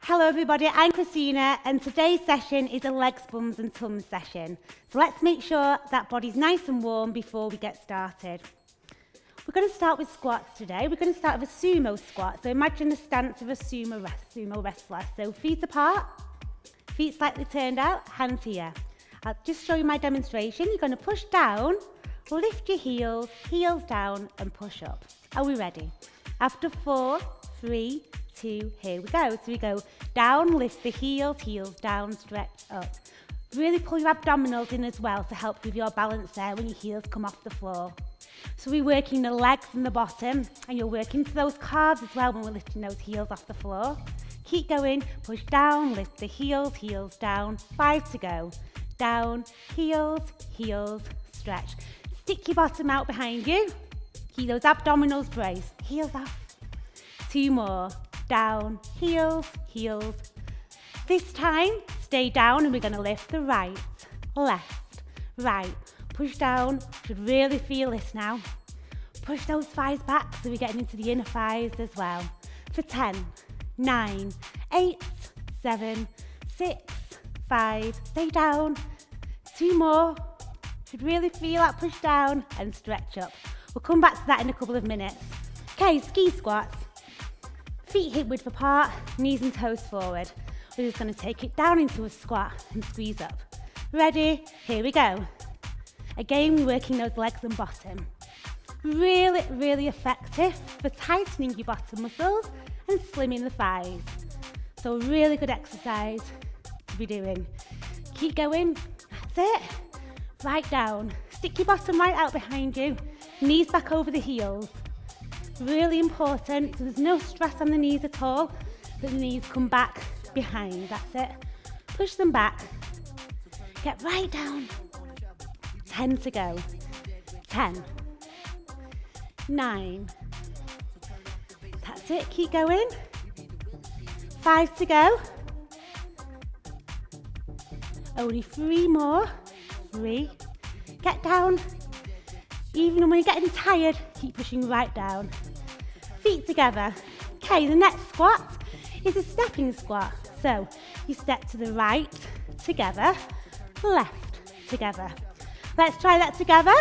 Hello everybody, I'm Christina and today's session is a legs, bums and tums session. So let's make sure that body's nice and warm before we get started. We're going to start with squats today. We're going to start with a sumo squat. So imagine the stance of a sumo wrestler. So feet apart, feet slightly turned out, hands here. I'll just show you my demonstration. You're going to push down, lift your heels, heels down and push up. Are we ready? After 4, 3, 2, here we go. So we go down, lift the heels, heels down, stretch up. Really pull your abdominals in as well to help with your balance there when your heels come off the floor. So we're working the legs and the bottom, and you're working to those calves as well when we're lifting those heels off the floor. Keep going, push down, lift the heels, heels down, 5 to go. Down, heels, heels, stretch. Stick your bottom out behind you. Keep those abdominals braced, heels off. 2 more, down, heels, heels. This time, stay down and we're going to lift the right, left, right. Push down, should really feel this now. Push those thighs back so we're getting into the inner thighs as well. For 10, 9, 8, 7, 6, 5, stay down. 2 more, should really feel that push down and stretch up. We'll come back to that in a couple of minutes. Okay, ski squats. Feet hip width apart, knees and toes forward. We're just going to take it down into a squat and squeeze up. Ready? Here we go. Again, we're working those legs and bottom. Really, really effective for tightening your bottom muscles and slimming the thighs. So really good exercise to be doing. Keep going. That's it. Right down. Stick your bottom right out behind you. Knees back over the heels. Really important, so there's no stress on the knees at all, that the knees come back behind, that's it. Push them back, get right down. 10 to go, 10, 9, that's it, keep going. 5 to go, only 3 more, 3, get down. Even when you're getting tired, keep pushing right down. Feet together. Okay, the next squat is a stepping squat. So you step to the right, together, left, together. Let's try that together.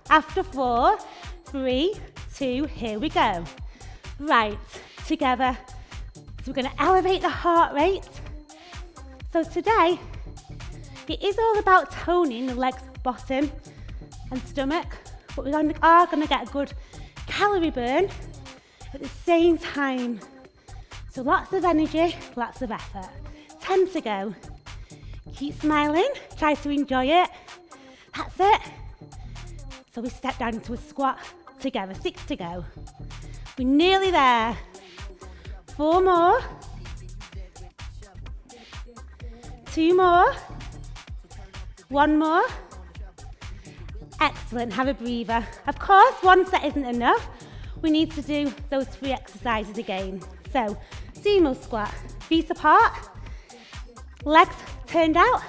After 4, 3, 2, here we go. Right, together. So we're going to elevate the heart rate. So today, it is all about toning the legs, bottom and stomach. But we are going to get a good calorie burn at the same time. So lots of energy, lots of effort. 10 to go. Keep smiling, try to enjoy it. That's it. So we step down into a squat together. 6 to go. We're nearly there. 4 more. 2 more. 1 more. Excellent, have a breather. Of course, 1 set isn't enough. We need to do those 3 exercises again. So, sumo squat, feet apart, legs turned out,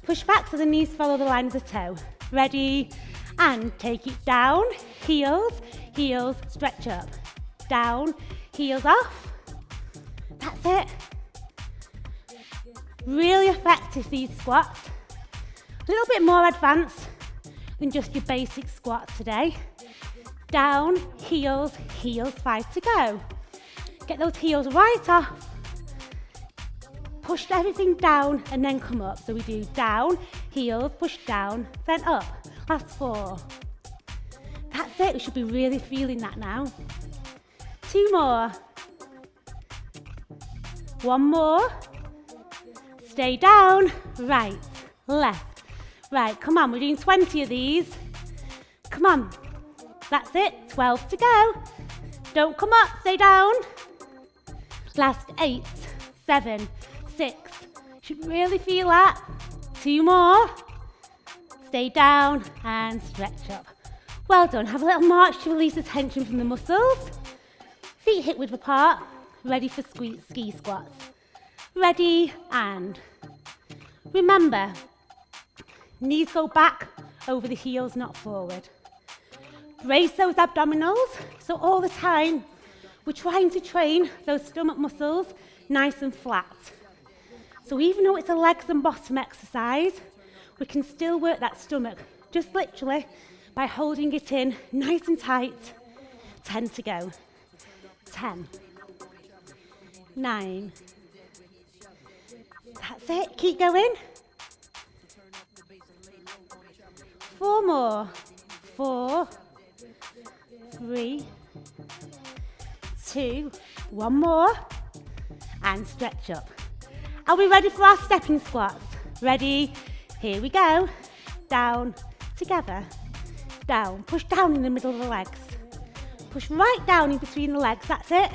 push back so the knees follow the line of the toe. Ready? And take it down, heels, heels, stretch up. Down, heels off. That's it. Really effective, these squats. A little bit more advanced than just your basic squat today. Down, heels, heels, 5 to go. Get those heels right off. Push everything down and then come up. So we do down, heels, push down, then up. Last 4. That's it, we should be really feeling that now. 2 more. 1 more. Stay down, right, left. Right, come on, we're doing 20 of these. Come on, that's it, 12 to go. Don't come up, stay down. Last 8, 7, 6. Should really feel that. 2 more. Stay down and stretch up. Well done, have a little march to release the tension from the muscles. Feet hip width apart, ready for ski squats. Ready and remember, knees go back over the heels, not forward. Brace those abdominals, so all the time We're trying to train those stomach muscles nice and flat. So even though it's a legs and bottom exercise, we can still work that stomach, just literally by holding it in nice and tight. 10 to go. 10. 9. That's it. Keep going. 4 more. 4. 3. 2. 1 more. And stretch up. Are we ready for our stepping squats? Ready? Here we go. Down, together. Down. Push down in the middle of the legs. Push right down in between the legs. That's it.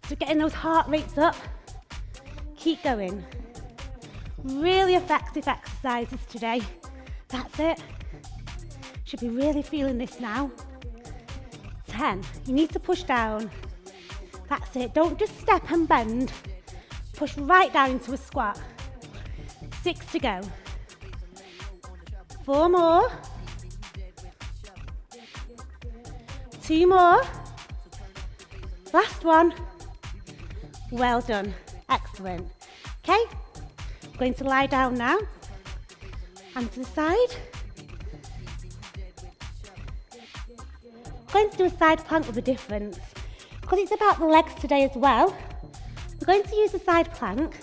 So getting those heart rates up. Keep going. Really effective exercises today. That's it. Should be really feeling this now. 10. You need to push down. That's it. Don't just step and bend. Push right down into a squat. 6 to go. 4 more. 2 more. Last one. Well done. Excellent. Okay. I'm going to lie down now. And to the side. I'm going to do a side plank with a difference. Because it's about the legs today as well, we're going to use the side plank.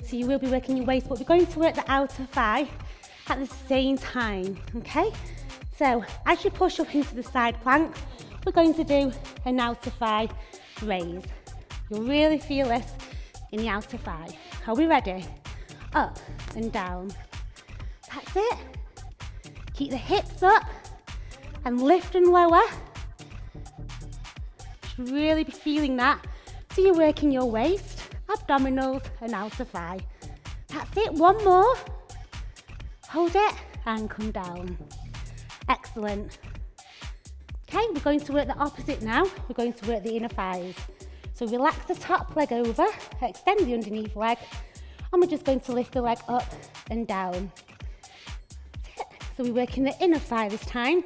So you will be working your waist, but we're going to work the outer thigh at the same time, okay? So as you push up into the side plank, we're going to do an outer thigh raise. You'll really feel this in the outer thigh. Are we ready? Up and down. That's it. Keep the hips up and lift and lower. Should really be feeling that. So you're working your waist, abdominals and outer thigh. That's it. 1 more. Hold it and come down. Excellent. Okay, we're going to work the opposite now. We're going to work the inner thighs. So relax the top leg over, extend the underneath leg, and we're just going to lift the leg up and down. So we're working the inner thigh this time.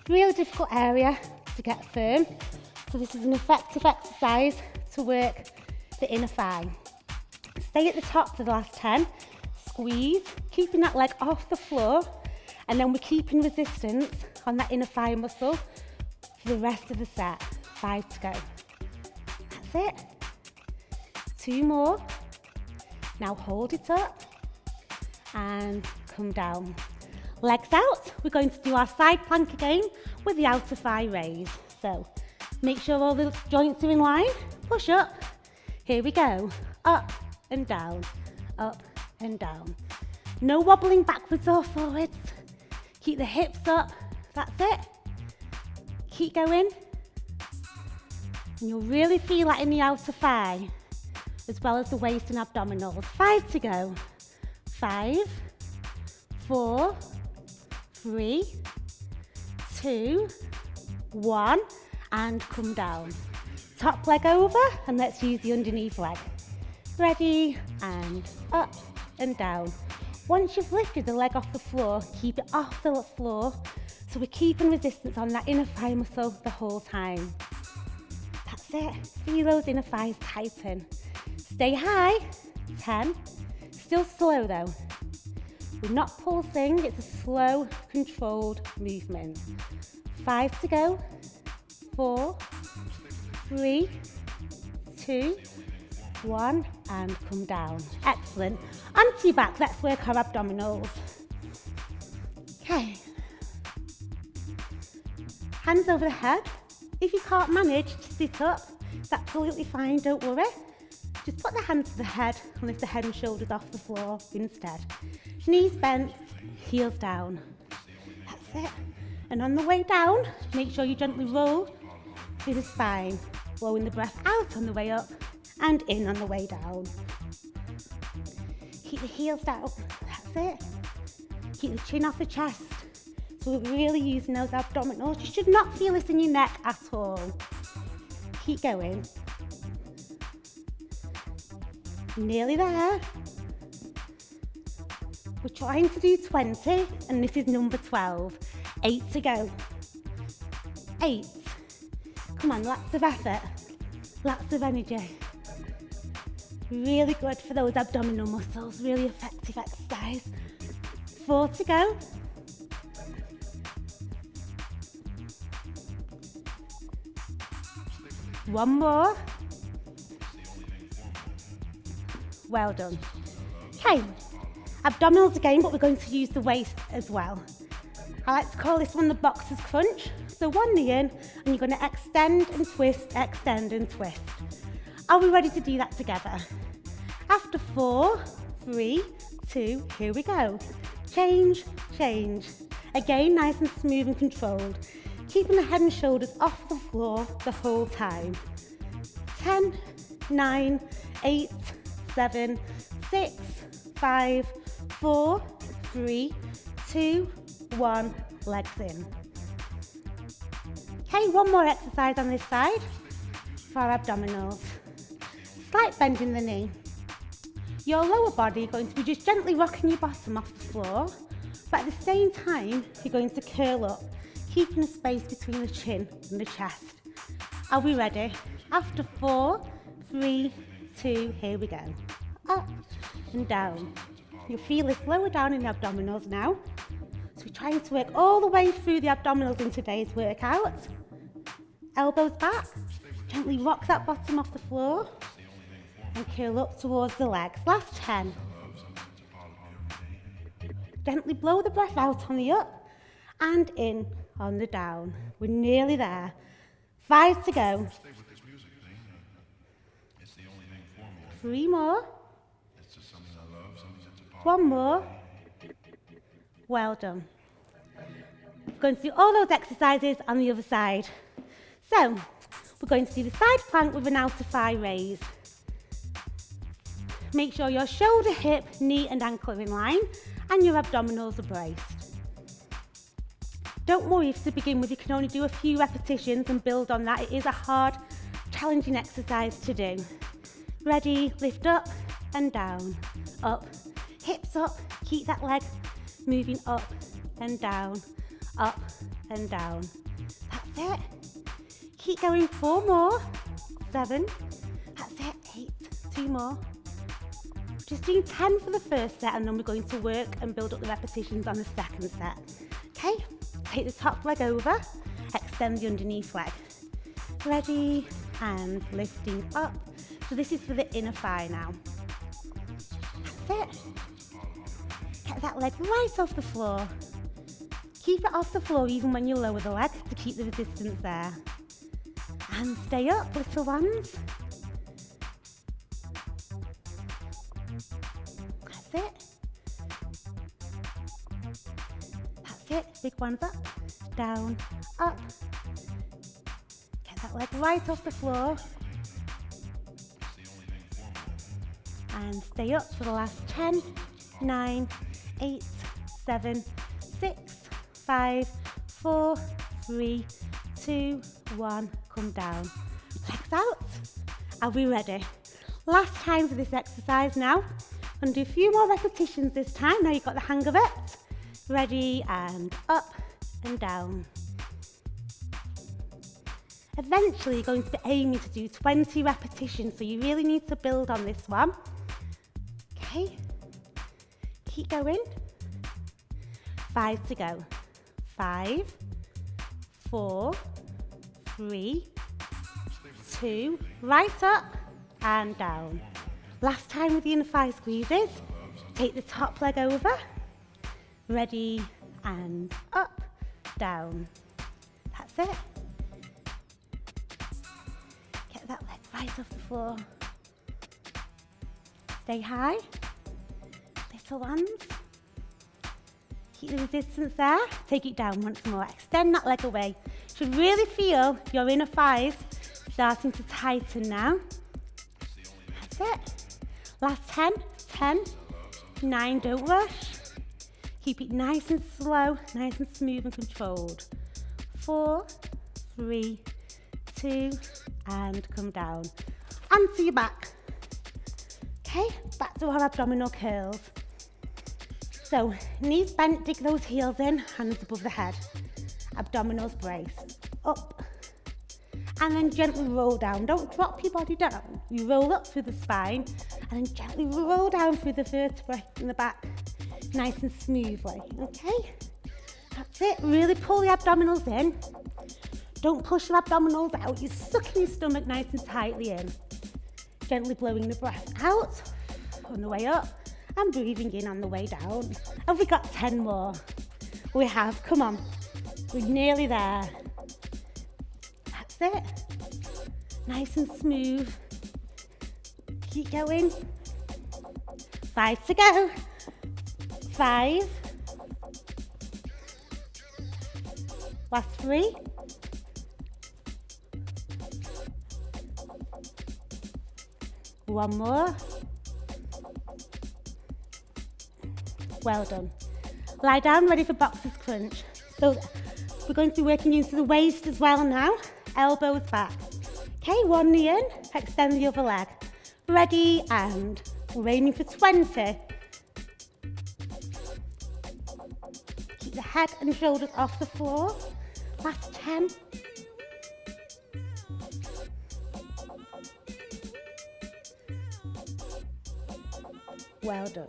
Really difficult area to get firm. So this is an effective exercise to work the inner thigh. Stay at the top for the last 10. Squeeze, keeping that leg off the floor, and then we're keeping resistance on that inner thigh muscle for the rest of the set. 5 to go. That's it. 2 more. Now hold it up and come down. Legs out. We're going to do our side plank again with the outer thigh raise. So make sure all the joints are in line. Push up. Here we go. Up and down. Up and down. No wobbling backwards or forwards. Keep the hips up. That's it. Keep going. And you'll really feel that in the outer thigh, as well as the waist and abdominals. 5 to go. 5, 4, 3, 2, 1, and come down. Top leg over, and let's use the underneath leg. Ready, and up and down. Once you've lifted the leg off the floor, keep it off the floor, so we're keeping resistance on that inner thigh muscle the whole time. That's it. Feel those inner thighs tighten. Stay high. 10. Still slow though. We're not pulsing, it's a slow, controlled movement. 5 to go. 4, 3, 2, 1, and come down. Excellent. Onto your back, let's work our abdominals. Okay. Hands over the head. If you can't manage to sit up, it's absolutely fine, don't worry. Just put the hands to the head and lift the head and shoulders off the floor instead. Knees bent, heels down. That's it. And on the way down, make sure you gently roll through the spine, blowing the breath out on the way up and in on the way down. Keep the heels down. That's it. Keep the chin off the chest. So we're really using those abdominals. You should not feel this in your neck at all. Keep going. Nearly there. We're trying to do 20, and this is number 12. 8 to go. 8. Come on, lots of effort, lots of energy. Really good for those abdominal muscles, really effective exercise. 4 to go. One more. Well done. Okay, abdominals again, but we're going to use the waist as well. I like to call this one the boxer's crunch. So one knee in, and you're going to extend and twist, extend and twist. Are we ready to do that together? After 4, 3, 2, here we go. Change, change. Again, nice and smooth and controlled. Keeping the head and shoulders off the floor the whole time. 10, 9, 8, 7, 6, 5, 4, 3, 2, 1, legs in. Okay, one more exercise on this side for our abdominals. Slight bend in the knee. Your lower body is going to be just gently rocking your bottom off the floor, but at the same time, you're going to curl up, keeping a space between the chin and the chest. Are we ready? After 4, 3, 2, here we go. Up and down. You'll feel this lower down in the abdominals now. So we're trying to work all the way through the abdominals in today's workout. Elbows back. Gently rock that bottom off the floor and curl up towards the legs. Last 10. Gently blow the breath out on the up and in on the down. We're nearly there. 5 to go. 3 more. 1 more. Well done. We're going to do all those exercises on the other side. So, we're going to do the side plank with an outer thigh raise. Make sure your shoulder, hip, knee and ankle are in line and your abdominals are braced. Don't worry if to begin with you can only do a few repetitions and build on that. It is a hard, challenging exercise to do. Ready, lift up and down, up, hips up, keep that leg moving up and down, up and down. That's it. Keep going, 4 more, 7, that's it, 8, 2 more. Just doing 10 for the first set and then we're going to work and build up the repetitions on the second set. Okay, take the top leg over, extend the underneath leg. Ready, and lifting up. So this is for the inner thigh now. That's it. Get that leg right off the floor. Keep it off the floor even when you lower the leg to keep the resistance there. And stay up, little ones. That's it. That's it. Big ones up, down, up. Get that leg right off the floor. And stay up for the last 10, 9, 8, 7, 6, 5, 4, 3, 2, 1. Come down. Legs out. Are we ready? Last time for this exercise now. And do a few more repetitions this time. Now you've got the hang of it. Ready, and up and down. Eventually you're going to be aiming to do 20 repetitions, so you really need to build on this one. Okay, keep going. 5 to go. 5, 4, 3, 2, right up and down. Last time with the inner thigh squeezes. Take the top leg over. Ready, and up, down. That's it. Get that leg right off the floor. Stay high. Little ones. Keep the resistance there. Take it down once more. Extend that leg away. You should really feel your inner thighs starting to tighten now. That's it. Last 10, 10, 9, don't rush. Keep it nice and slow, nice and smooth and controlled. 4, 3, 2, and come down. Onto your back. Okay, back to our abdominal curls. So, knees bent, dig those heels in, hands above the head. Abdominals braced. Up and then gently roll down. Don't drop your body down. You roll up through the spine and then gently roll down through the vertebrae in the back, nice and smoothly, okay? That's it, really pull the abdominals in. Don't push your abdominals out, you're sucking your stomach nice and tightly in. Gently blowing the breath out on the way up and breathing in on the way down. Have we got 10 more? We have, come on. We're nearly there. That's it. Nice and smooth. Keep going. 5 to go. 5. Last 3. One more. Well done. Lie down, ready for boxer's crunch. So we're going to be working into the waist as well now. Elbows back. Okay, one knee in, extend the other leg. Ready, and we're aiming for 20. Keep the head and shoulders off the floor. Last 10. Well done.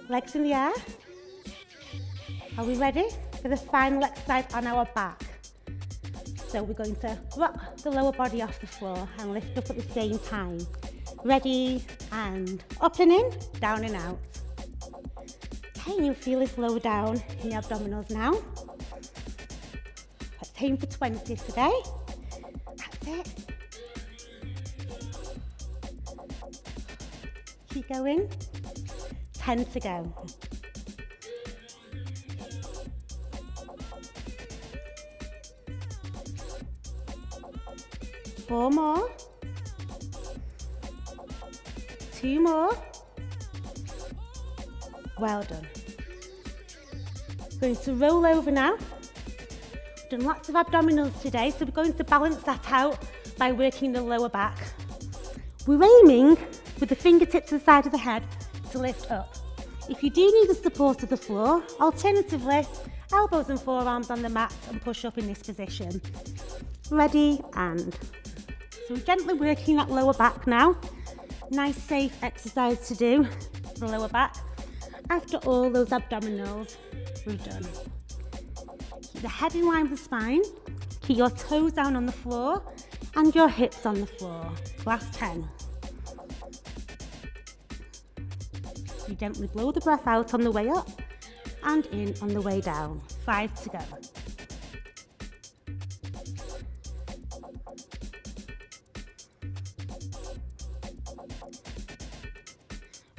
Legs in the air. Are we ready for the final exercise on our back? So we're going to rock the lower body off the floor and lift up at the same time. Ready, and up and in, down and out. Okay, you'll feel this lower down in the abdominals now. Let's aim for 20 today. That's it. Keep going. 10 to go. Four more. 2 more. Well done. Going to roll over now. We've done lots of abdominals today, so we're going to balance that out by working the lower back. We're aiming with the fingertips to the side of the head to lift up. If you do need the support of the floor, alternatively, elbows and forearms on the mat and push up in this position. Ready, and. So we're gently working that lower back now. Nice safe exercise to do for the lower back. After all those abdominals, we're done. Keep the head in line with the spine. Keep your toes down on the floor and your hips on the floor. Last 10. You gently blow the breath out on the way up and in on the way down. 5 to go.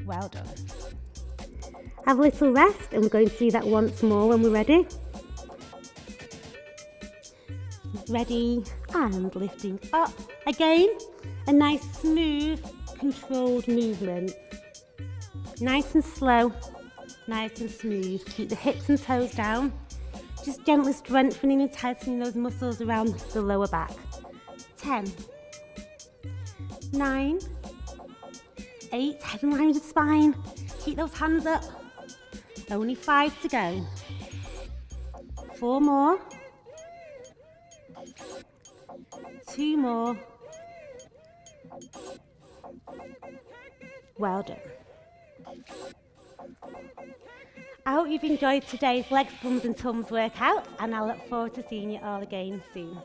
Well done. Have a little rest, and we're going to do that once more when we're ready. Ready, and lifting up. Again, a nice smooth, controlled movement. Nice and slow, nice and smooth. Keep the hips and toes down. Just gently strengthening and tightening those muscles around the lower back. 10, 9, 8, head in line with the spine. Keep those hands up. Only 5 to go. 4 more. 2 more. Well done. I hope you've enjoyed today's legs, bums and tums workout, and I look forward to seeing you all again soon.